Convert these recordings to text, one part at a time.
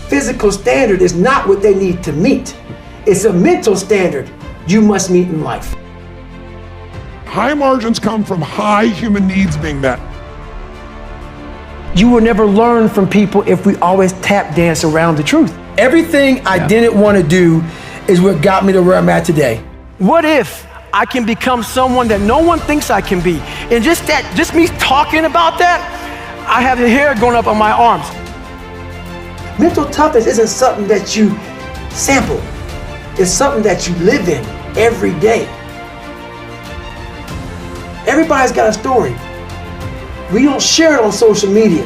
physical standard is not what they need to meet. It's a mental standard you must meet in life. High margins come from high human needs being met. You will never learn from people if we always tap dance around the truth. Everything I didn't want to do is what got me to where I'm at today. What if I can become someone that no one thinks I can be? And just me talking about that, I have the hair going up on my arms. Mental toughness isn't something that you sample. It's something that you live in every day. Everybody's got a story. We don't share it on social media.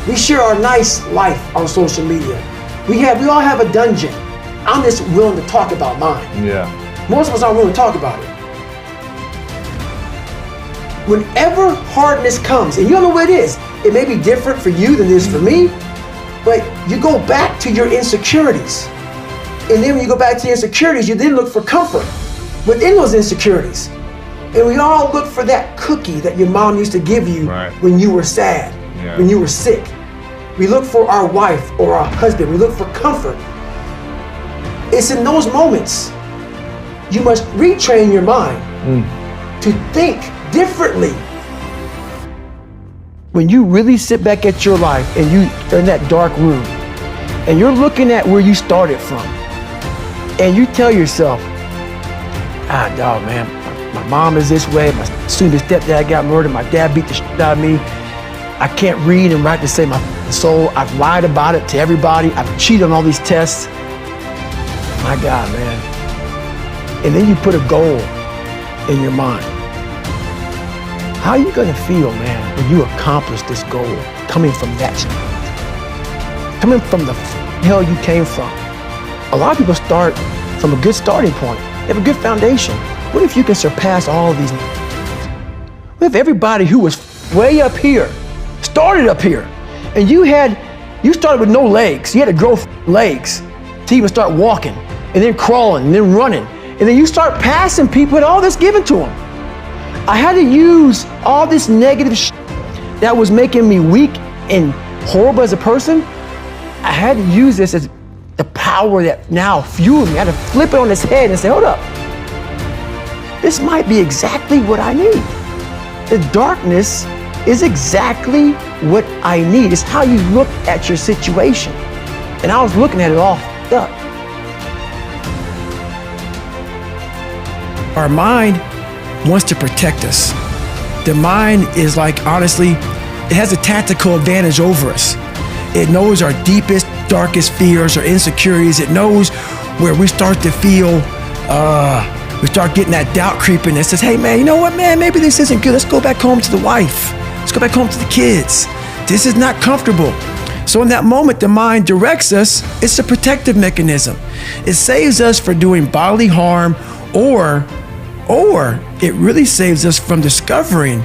We share our nice life on social media. We all have a dungeon. I'm just willing to talk about mine. Yeah. Most of us aren't willing to talk about it. Whenever hardness comes, and you don't know what it is, it may be different for you than it is for me, but you go back to your insecurities. And then when you go back to your insecurities, you then look for comfort within those insecurities. And we all look for that cookie that your mom used to give you when you were sad, when you were sick. We look for our wife or our husband. We look for comfort. It's in those moments you must retrain your mind to think differently. When you really sit back at your life and you're in that dark room and you're looking at where you started from and you tell yourself, dog, man, my mom is this way, my soon-to-be stepdad got murdered, my dad beat the shit out of me, I can't read and write to save my soul, I've lied about it to everybody, I've cheated on all these tests. My God, man. And then you put a goal in your mind. How are you gonna feel, man, when you accomplish this goal coming from that shit? Coming from the hell you came from? A lot of people start from a good starting point. They have a good foundation. What if you can surpass all of these? What if everybody who was way up here started up here, and you started with no legs. You had to grow legs to even start walking, and then crawling, and then running, and then you start passing people with all this given to them. I had to use all this negative that was making me weak and horrible as a person. I had to use this as the power that now fueled me. I had to flip it on its head and say, hold up. This might be exactly what I need. The darkness is exactly what I need. It's how you look at your situation. And I was looking at it all f***ed up. Our mind wants to protect us. The mind is like, honestly, it has a tactical advantage over us. It knows our deepest, darkest fears or insecurities. It knows where we start to feel, we start getting that doubt creeping that says, hey man, you know what, man, maybe this isn't good. Let's go back home to the wife. Let's go back home to the kids. This is not comfortable. So in that moment, the mind directs us. It's a protective mechanism. It saves us from doing bodily harm, or it really saves us from discovering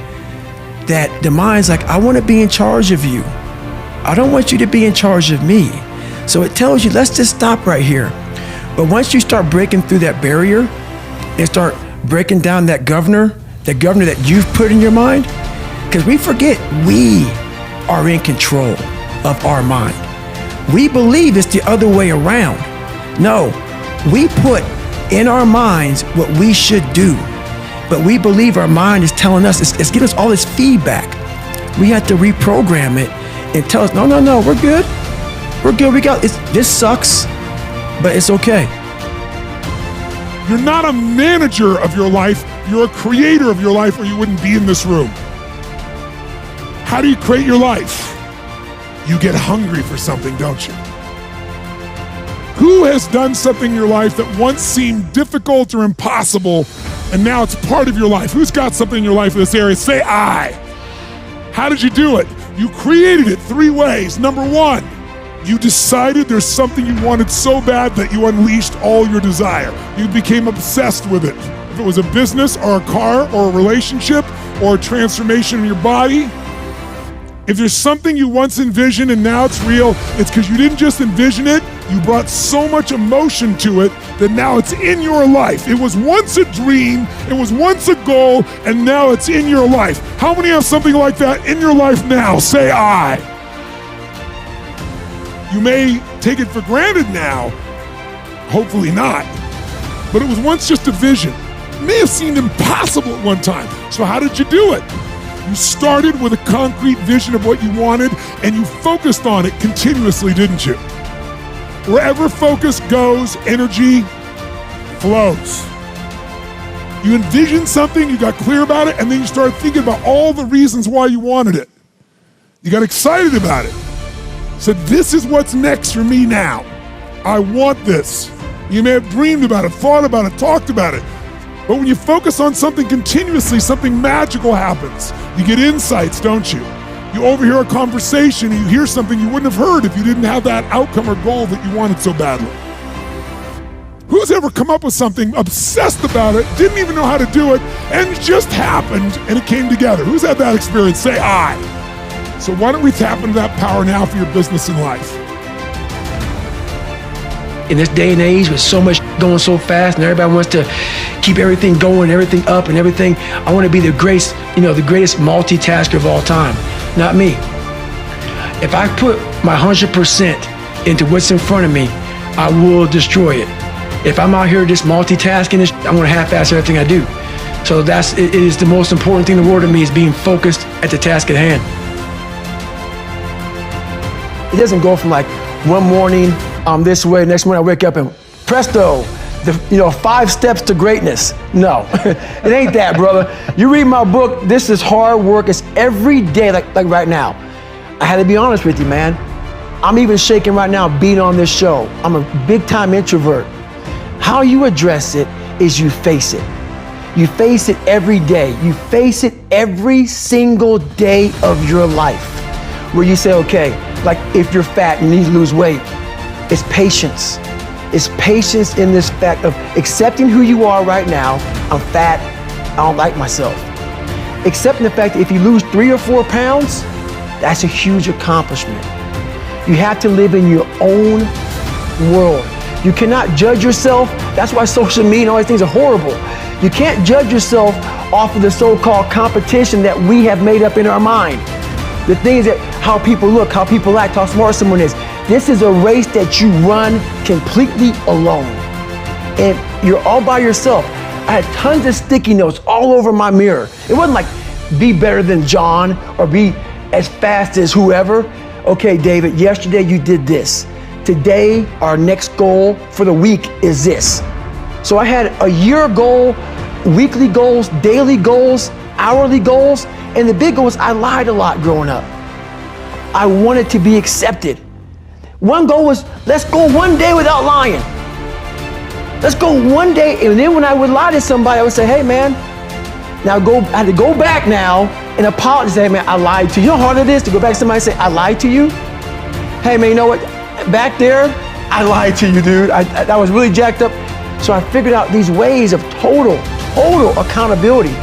that the mind's like, I want to be in charge of you. I don't want you to be in charge of me. So it tells you, let's just stop right here. But once you start breaking through that barrier and start breaking down that governor that you've put in your mind, because we forget we are in control of our mind. We believe it's the other way around. No, we put in our minds what we should do, but we believe our mind is telling us, it's giving us all this feedback. We have to reprogram it and tell us, no, we're good. We're good, this sucks, but it's okay. You're not a manager of your life, you're a creator of your life, or you wouldn't be in this room. How do you create your life? You get hungry for something, don't you? Who has done something in your life that once seemed difficult or impossible, and now it's part of your life? Who's got something in your life in this area? Say I. How did you do it? You created it 3 ways. Number 1, you decided there's something you wanted so bad that you unleashed all your desire. You became obsessed with it. If it was a business or a car or a relationship or a transformation in your body, if there's something you once envisioned and now it's real, it's because you didn't just envision it, you brought so much emotion to it that now it's in your life. It was once a dream, it was once a goal, and now it's in your life. How many have something like that in your life now? Say I. You may take it for granted now. Hopefully not. But it was once just a vision. It may have seemed impossible at one time. So how did you do it? You started with a concrete vision of what you wanted, and you focused on it continuously, didn't you? Wherever focus goes, energy flows. You envisioned something, you got clear about it, and then you started thinking about all the reasons why you wanted it. You got excited about it. Said, this is what's next for me now. I want this. You may have dreamed about it, thought about it, talked about it. But when you focus on something continuously, something magical happens. You get insights, don't you? You overhear a conversation and you hear something you wouldn't have heard if you didn't have that outcome or goal that you wanted so badly. Who's ever come up with something, obsessed about it, didn't even know how to do it, and it just happened and it came together? Who's had that experience? Say I. So why don't we tap into that power now for your business and life? In this day and age with so much going so fast and everybody wants to keep everything going, everything up and everything, I want to be the greatest multitasker of all time. Not me. If I put my 100% into what's in front of me, I will destroy it. If I'm out here just multitasking, I'm going to half-ass everything I do. So it is the most important thing in the world to me, is being focused at the task at hand. It doesn't go from like one morning I'm this way, next morning I wake up and presto, 5 steps to greatness. No, it ain't that, brother. You read my book, this is hard work. It's every day, like right now. I had to be honest with you, man. I'm even shaking right now being on this show. I'm a big time introvert. How you address it is you face it. You face it every day. You face it every single day of your life. Where you say, okay, like if you're fat and you need to lose weight, it's patience. It's patience in this fact of accepting who you are right now. I'm fat, I don't like myself. Accepting the fact that if you lose 3 or 4 pounds, that's a huge accomplishment. You have to live in your own world. You cannot judge yourself. That's why social media and all these things are horrible. You can't judge yourself off of the so-called competition that we have made up in our mind. The things that how people look, how people act, how smart someone is. This is a race that you run completely alone. And you're all by yourself. I had tons of sticky notes all over my mirror. It wasn't like be better than John or be as fast as whoever. Okay, David, yesterday you did this. Today, our next goal for the week is this. So I had a year goal, weekly goals, daily goals, hourly goals, and the big goal was I lied a lot growing up. I wanted to be accepted. One goal was, let's go one day without lying. Let's go one day, and then when I would lie to somebody, I would say, hey man, I had to go back now and apologize, hey man, I lied to you. You know how hard it is to go back to somebody and say, I lied to you? Hey man, you know what? Back there, I lied to you, dude. I was really jacked up. So I figured out these ways of total accountability.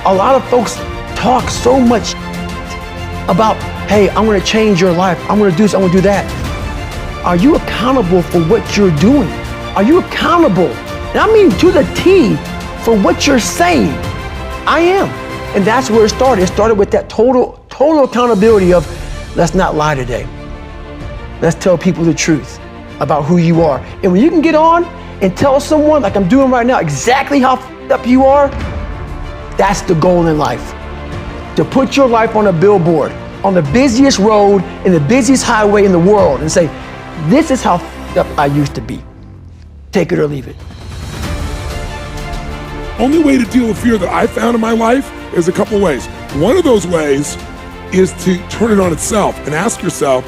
A lot of folks talk so much about, hey, I'm gonna change your life. I'm gonna do this, I'm gonna do that. Are you accountable for what you're doing? Are you accountable? And I mean to the T for what you're saying. I am. And that's where it started. It started with that total accountability of, let's not lie today. Let's tell people the truth about who you are. And when you can get on and tell someone, like I'm doing right now, exactly how f***ed up you are, that's the goal in life. To put your life on a billboard, on the busiest road, in the busiest highway in the world, and say, this is how f***ed up I used to be. Take it or leave it. Only way to deal with fear that I found in my life is a couple ways. One of those ways is to turn it on itself and ask yourself,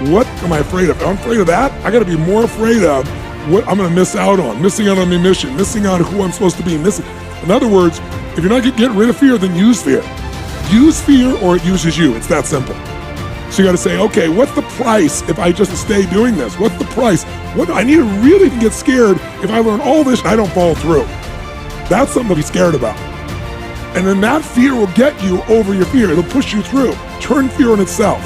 what am I afraid of? If I'm afraid of that, I gotta be more afraid of what I'm gonna miss out on my mission, missing out on who I'm supposed to be. In other words, if you're not getting rid of fear, then use fear. Use fear or it uses you. It's that simple. So you gotta say, okay, what's the price if I just stay doing this? What's the price? What I need to really get scared if I learn all this and I don't follow through. That's something to be scared about. And then that fear will get you over your fear. It'll push you through. Turn fear on itself.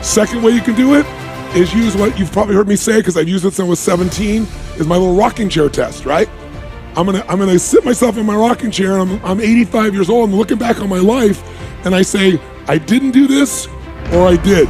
Second way you can do it is use what you've probably heard me say, because I've used it since I was 17, is my little rocking chair test, right? I'm gonna sit myself in my rocking chair, and I'm 85 years old, and looking back on my life, and I say, I didn't do this, or I did.